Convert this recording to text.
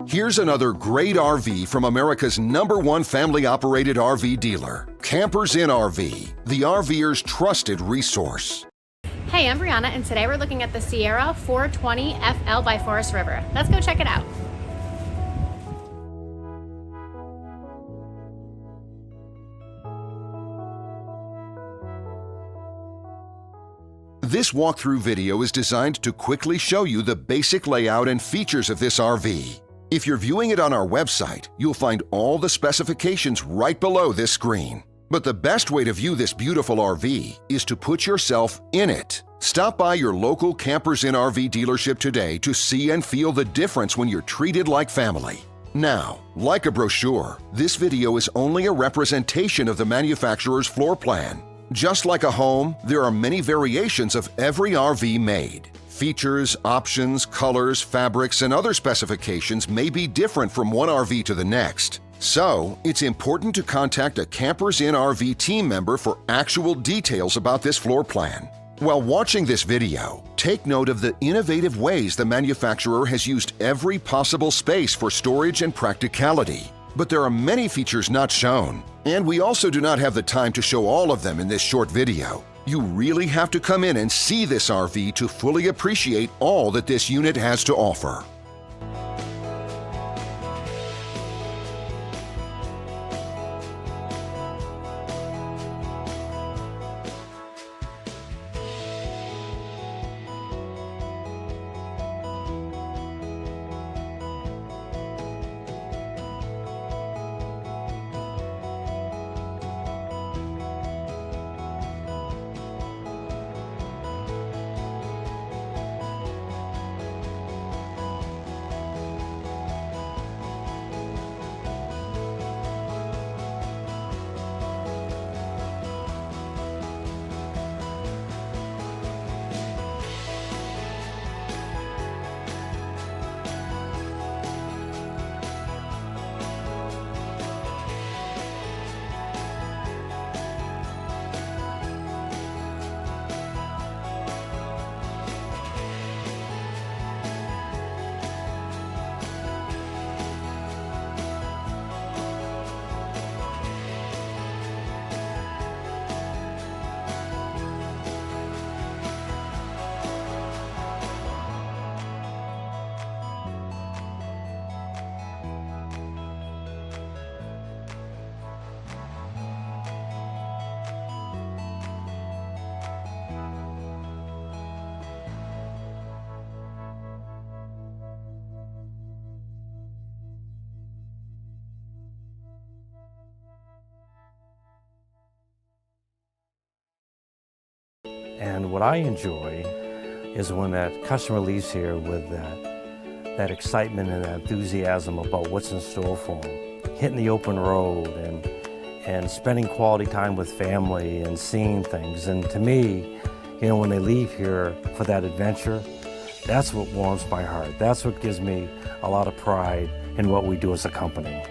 Here's another great RV from America's #1 family-operated RV dealer, Campers Inn RV, the RVer's trusted resource. Hey, I'm Brianna, and today we're looking at the Sierra 420 FL by Forest River. Let's go check it out. This walkthrough video is designed to quickly show you the basic layout and features of this RV. If you're viewing it on our website, you'll find all the specifications right below this screen. But the best way to view this beautiful RV is to put yourself in it. Stop by your local Campers Inn RV dealership today to see and feel the difference when you're treated like family. Now, like a brochure, this video is only a representation of the manufacturer's floor plan. Just like a home, there are many variations of every RV made. Features, options, colors, fabrics, and other specifications may be different from one RV to the next. So, it's important to contact a Campers Inn RV team member for actual details about this floor plan. While watching this video, take note of the innovative ways the manufacturer has used every possible space for storage and practicality. But there are many features not shown, and we also do not have the time to show all of them in this short video. You really have to come in and see this RV to fully appreciate all that this unit has to offer. And what I enjoy is when that customer leaves here with that excitement and that enthusiasm about what's in store for them. Hitting the open road and spending quality time with family and seeing things. And to me, you know, when they leave here for that adventure, that's what warms my heart. That's what gives me a lot of pride in what we do as a company.